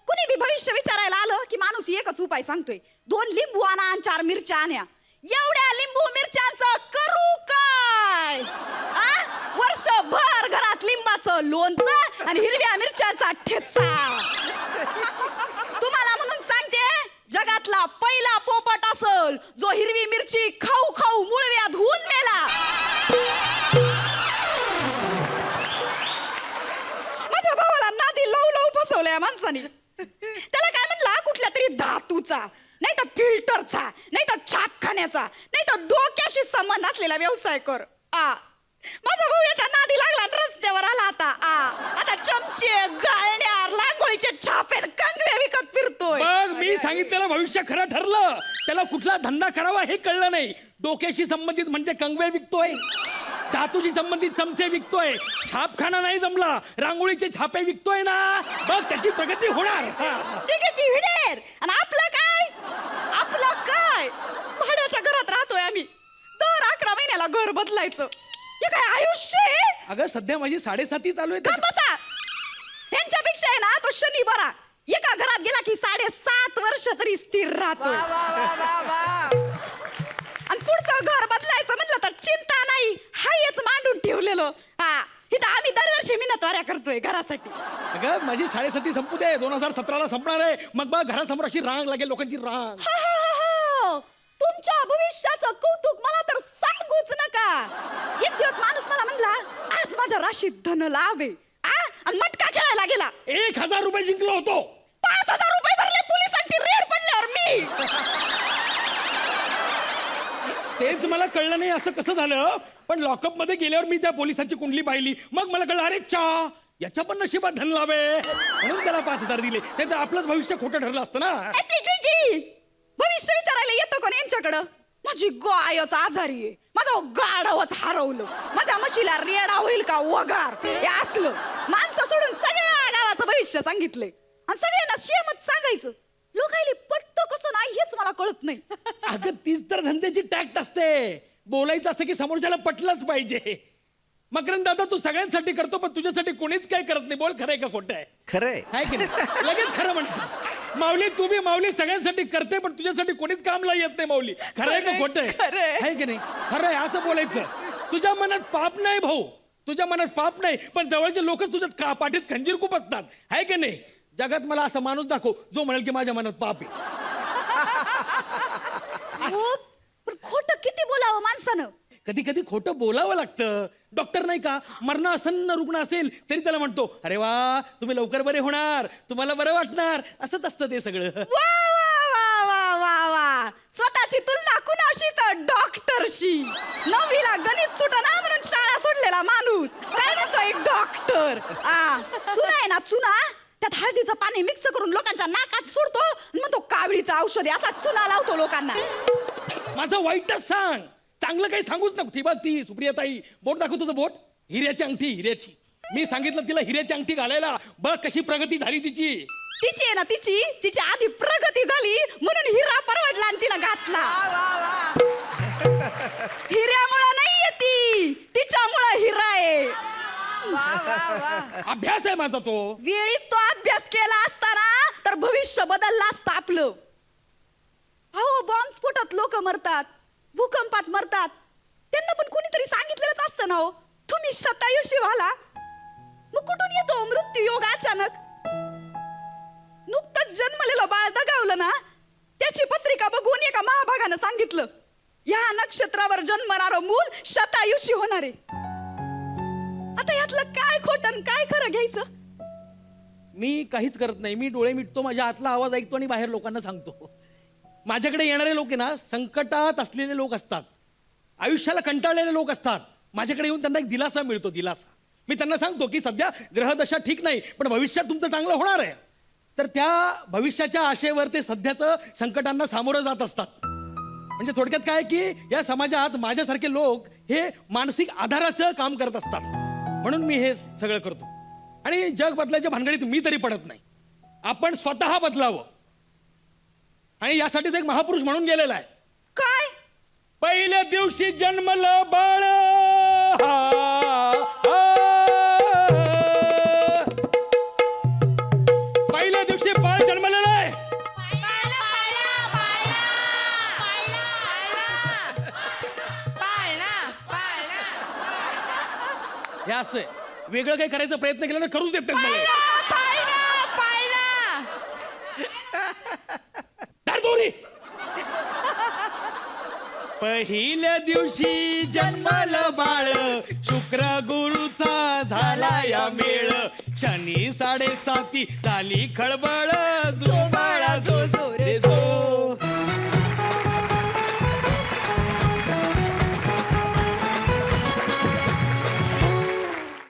कुणी बी भविष्य विचारायला आलं की माणूस एकच उपाय सांगतोय, 2 लिंबू आणा आणि 4 मिरच्या आणा. एवढ्या लिंबू मिरच्यांचं करू काय? वर्षभर घरात लिंबाचं लोणचं आणि हिरव्या मिरच्यांचा ठेचा. तुम्हाला म्हणून सांगते, जगातला पहिला पोपट असल जो हिरवी मिरची खाऊ खाऊ मुळव्यात होऊन मेला. माझ्या भावाला नादी लावू फसवलंय माणसाने. त्याला काय म्हणला, कुठल्या तरी धातूचा, नाही तर फिल्टरचा, नाही तर छापखान्याचा, नाही तर डोक्याशी संबंध असलेला व्यवसाय कर. माझा भाऊ याच्या नादी लागला, रस्त्यावर आला. आता चमचे, गाळण्या, रांगोळीचे छापे, कंगवे विकत फिरतोय. बघ, मी सांगितलेलं भविष्य खरं ठरलं. त्याला कुठला धंदा करावा हे कळलं नाही. डोक्याशी संबंधित म्हणजे कंगवे विकतोय, धातूशी संबंधित चमचे विकतोय, छापखाना नाही जमला, रांगोळीचे छापे विकतोय ना. बघ, त्याची प्रगती होणार. प्रगती होणार. आणि आपलं काय भाड्याच्या घरात राहतोय आम्ही. दर 11 महिन्याला घर बदलायचं. हे काय आयुष्य आहे? अगं सध्या माझी 7.5 चालू आहे. का बसा. यांच्यापेक्षा आहे ना तो शनी बरा. एका घरात गेला की 7.5 वर्ष तरी स्थिर राहतो. आणि पुढचं घर बदलायचं म्हणलं तर चिंता नाही, हायच मांडून ठेवलेलं. इथं आम्ही दरवर्षी मिनतवाऱ्या करतोय घरासाठी. अगं माझी 7.5 संपू दे, 2017 संपणार आहे. मग बघ घरासमोर अशी रांग लागेल, लोकांची रांग. तुमच्या भविष्याचं कौतुक मला तर सांगूच नका. एक दिवस माणूस मला म्हणला, आज माझ्या राशीत धन लाभ आहे. आणि मटका खेळायला गेला. 1,000 रुपये जिंकलो होतो. 5,000 रुपये भरले पोलिसांची रेड पडल्यावर मी. तेच मला कळलं नाही असं कसं झालं. पण लॉकअप मध्ये गेल्यावर मी त्या पोलिसांची कुंडली पाहिली. मग मला कळलं, अरे याच्या पण नशिबात धन लाभ आहे म्हणून त्याला 5,000 दिले. नाही तर आपलंच भविष्य खोटं ठरलं असतं ना. भविष्य विचारायला येतो कोण यांच्याकडं? माझी गायच आजारी आहे, माझं गाढवच हरवलं, माझ्या म्हशीला रेडा होईल का वगार, हे असलं. माणसं सोडून सगळ्या गावाचं भविष्य सांगितलंय आणि सगळ्यांना शेमच सांगायचं. लोकायले पटत होतं कसं नाही हेच मला कळत नाही. अगं तीच तर धंद्याची टॅक्ट असते. बोलायचं असं की समोरच्याला पटलंच पाहिजे. मकरंद दादा तू सगळ्यांसाठी करतो पण तुझ्यासाठी कोणीच काय करत नाही. बोल खरंय का खोटं आहे? खरंय. आहे की नाही? लगेच खरं म्हणतो. माऊली तू बी माऊली सगळ्यांसाठी करते पण तुझ्यासाठी कोणीच कामला येत नाही माऊली. खरंय का खोटं आहे? खरंय. आहे की नाही? खरंय असं बोलायचं. तुझ्या मनात पाप नाही भाऊ, तुझ्या मनात पाप नाही पण जवळचे लोकच तुझ्या पाठीत खंजीर खूप असतात. आहे की नाही? जगात मला असा माणूस दाखव जो म्हणेल की माझ्या मनात पाप आहे. हो, पण खोटं किती बोलावं माणसानं. कधी कधी खोटं बोलावं लागतं. डॉक्टर नाही का मरणासन्न रुग्ण असेल तरी त्याला म्हणतो अरे वा तुम्ही लवकर बरे होणार, तुम्हाला बरं वाटणार. असंच असतं ते सगळं. वा वा वा वा वा वा, स्वतःची तुलना कुणाशी तर डॉक्टरशी. 9वीला गणित सुटना म्हणून शाळा सोडलेला माणूस काय म्हणतोय डॉक्टर. चुना आहे ना चुना, त्यात हळदीचं पाणी मिक्स करून लोकांच्या नाकात सोडतो आणि म्हणतो कावळीचं औषध आहे, असा चुना लावतो लोकांना. माझं वाईटच सांग, चांगलं काही सांगूच नको. ती बघ ती सुप्रियाताई बोट दाखव तुझं बोट. हिऱ्याची अंगठी हिऱ्याची. मी सांगितलं तिला हिऱ्याची अंगठी घालायला, बघ कशी प्रगती झाली तिची. तिची आहे ना तिची आधी प्रगती झाली म्हणून हिरा परवडला आणि तिला घातला. हिऱ्यामुळं नाहीये ती, तिच्यामुळं हिरा आहे. अभ्यास आहे माझा तो. वेळीच तो अभ्यास केला असताना तर भविष्य बदललं असतं आपलं. अहो बॉम्बस्फोटात लोक मरतात, भूकंपात मरतात, त्यांना पण कोणीतरी सांगितलेलंच असतं ना हो तुम्ही शतायुषी व्हाला. मग कुठून येतो मृत्यू योग अचानक. नुकतंच जन्मलेलं बाळ दगावलं ना, त्याची पत्रिका बघून एका महाभागानं सांगितलं या नक्षत्रावर जन्मणारं मूल शतायुषी होणार आहे. आता यातलं काय खोटं काय खरं घ्यायचं. मी काहीच करत नाही. मी डोळे मिटतो, माझ्या आतला आवाज ऐकतो आणि बाहेर लोकांना सांगतो. माझ्याकडे येणारे लोक आहे ना संकटात असलेले लोक असतात, आयुष्याला कंटाळलेले लोक असतात. माझ्याकडे येऊन त्यांना एक दिलासा मिळतो, दिलासा. मी त्यांना सांगतो की सध्या ग्रहदशा ठीक नाही पण भविष्यात तुमचं चांगलं होणार आहे. तर त्या भविष्याच्या आशेवर ते सध्याचं संकटांना सामोरं जात असतात. म्हणजे थोडक्यात काय की या समाजात माझ्यासारखे लोक हे मानसिक आधाराचं काम करत असतात. म्हणून मी हे सगळं करतो. आणि जग बदलायच्या भानगडीत मी तरी पडत नाही. आपण स्वतः बदलावं. आणि यासाठीच एक महापुरुष म्हणून गेलेला आहे. काय पहिल्या दिवशी जन्मलं बाळ, पहिल्या दिवशी बाळ जन्मलेलं आहे. हे असं आहे. वेगळं काही करायचा प्रयत्न केला ना करूच देत नाही. दोरी पहिल्या दिवशी जन्मलं बाळ, शुक्र गुरुचा झाला या मेळ. शनी 7:30 झाली खळबळ, जो बाळा जो जो रे जो.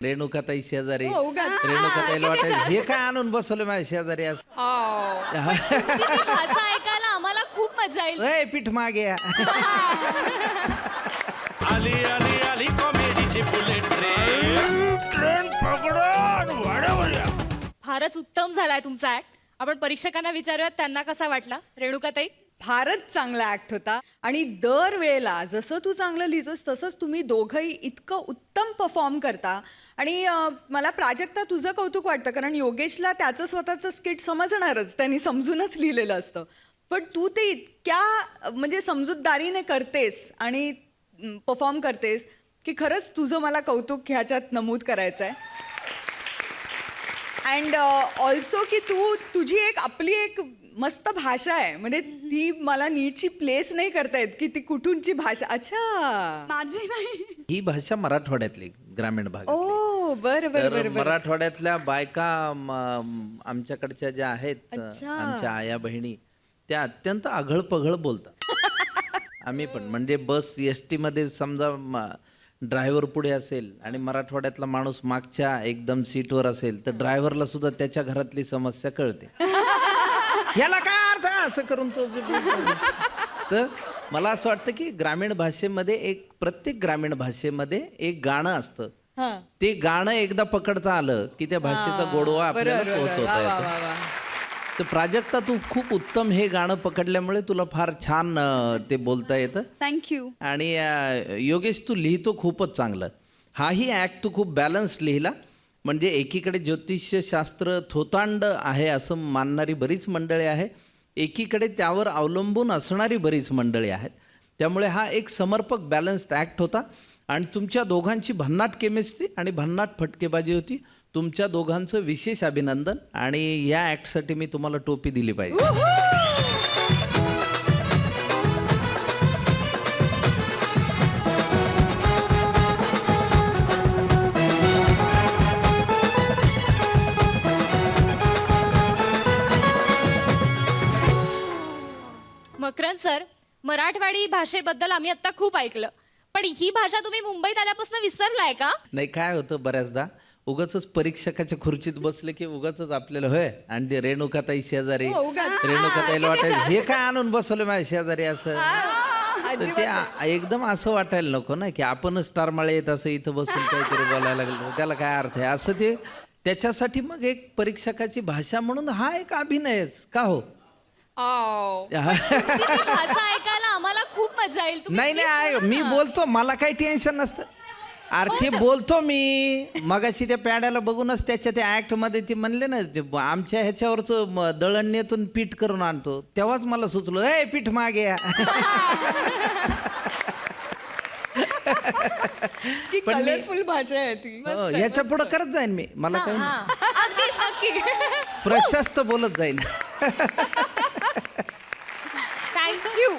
रेणुकाताई शेजारी. रेणुकाताईला वाटायचं हे काय आणून बसवलं माझ्या शेजारी आज. तुमची भाषा ऐकायला आम्हाला खूप मजा येईल. ए पीठ मागे या. आली आली आली कॉमेडीची बुलेट ट्रेन पकडून वाड्यावर या. फारच उत्तम झालाय तुमचा ऍक्ट. आपण परीक्षकांना विचारूयात त्यांना कसा वाटला. रेणुकाताई. फारच चांगला ऍक्ट होता. आणि दर वेळेला जसं तू चांगलं लिहितोस तसंच तुम्ही दोघंही इतकं उत्तम परफॉर्म करता. आणि मला प्राजक्ता तुझं कौतुक वाटतं कारण योगेशला त्याचं स्वतःचं स्किट समजणारच, त्यांनी समजूनच लिहिलेलं असतं. पण तू ते इतक्या म्हणजे समजूतदारीने करतेस आणि परफॉर्म करतेस की खरंच तुझं मला कौतुक ह्याच्यात नमूद करायचं आहे. अँड ऑल्सो की तुझी एक आपली एक मस्त भाषा आहे. म्हणजे ती मला नीटची प्लेस नाही करता येत की ती कुठूनची भाषा. अच्छा माझी नाही ही भाषा मराठवाड्यातली, ग्रामीण भाग. ओ बरं बरं बरं. मराठवाड्यातल्या बायका आमच्याकडच्या ज्या आहेत, आमच्या आया बहिणी, त्या अत्यंत आघळ पघळ बोलतात. आम्ही पण म्हणजे बस एसटी मध्ये समजा ड्रायव्हर पुढे असेल आणि मराठवाड्यातला माणूस मागच्या एकदम सीटवर असेल तर ड्रायव्हरला सुद्धा त्याच्या घरातली समस्या कळते. याला काय अर्थ असं करून तो. तर मला असं वाटतं की ग्रामीण भाषेमध्ये प्रत्येक ग्रामीण भाषेमध्ये एक गाणं असतं. ते गाणं एकदा पकडता आलं की त्या भाषेचा गोडवा आपल्याला पोहोचवता येतो. तर प्राजक्ता तू खूप उत्तम हे गाणं पकडल्यामुळे तुला फार छान ते बोलता येतं. थँक्यू. आणि योगेश तू लिहितो खूपच चांगलं. हाही ॲक्ट तू खूप बॅलन्स्ड लिहिला. म्हणजे एकीकडे ज्योतिषशास्त्र थोतांड आहे असं मानणारी बरीच मंडळी आहे, एकीकडे त्यावर अवलंबून असणारी बरीच मंडळी आहेत. त्यामुळे हा एक समर्पक बॅलन्स्ड ॲक्ट होता. आणि तुमच्या दोघांची भन्नाट केमिस्ट्री आणि भन्नाट फटकेबाजी होती. तुमच्या दोघांचं विशेष अभिनंदन. आणि या ॲक्टसाठी मी तुम्हाला टोपी दिली पाहिजे. मकरंद सर, मराठवाडी भाषेबद्दल आम्ही आता खूप ऐकलं, पण ही भाषा तुम्ही मुंबईत आल्यापासून विसरलाय का? नाही, काय होतं बऱ्याचदा उगाच परीक्षकाच्या खुर्चीत बसले की उगाच आपल्याला होय. आणि ते रेणुकाताई शेजारी, रेणुकाताईला वाटायचं हे काय आणून बसवलं माझ्या शेजारी असं. तर ते एकदम असं वाटायला नको ना की आपणच स्टारमाळे येत असं इथं बसून काहीतरी बोलायला लागलो, त्याला काय अर्थ आहे असं. ते त्याच्यासाठी मग एक परीक्षकाची भाषा म्हणून हा एक अभिनयच का हो. तुमची ती भाषा ऐकायला आम्हाला खूप मजा येईल. तुम्ही नाही नाही, मी बोलतो, मला काही टेन्शन नसतं. अरे ते बोलतो मी मगाशी त्या पॅड्याला बघूनच त्याच्या त्या ऍक्ट मध्ये ते म्हणले ना आमच्या ह्याच्यावरचं दळणीतून पीठ करून आणतो, तेव्हाच मला सुचलो ए पीठ मागे या. कलरफुल भाषा आहे ती. ह्याच्या पुढे करत जाईन मी, मला काही नाही. अगदीच नक्की. प्रशस्त बोलत जाईन. थँक्यू.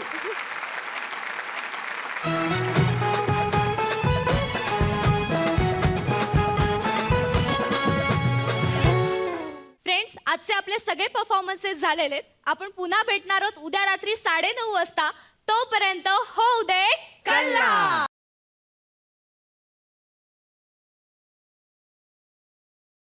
फ्रेंड्स, आजचे आपले सगळे परफॉर्मन्सेस झालेले आहेत. आपण पुन्हा भेटणार आहोत उद्या रात्री 9:30 वाजता. तोपर्यंत होऊ दे कल्ला.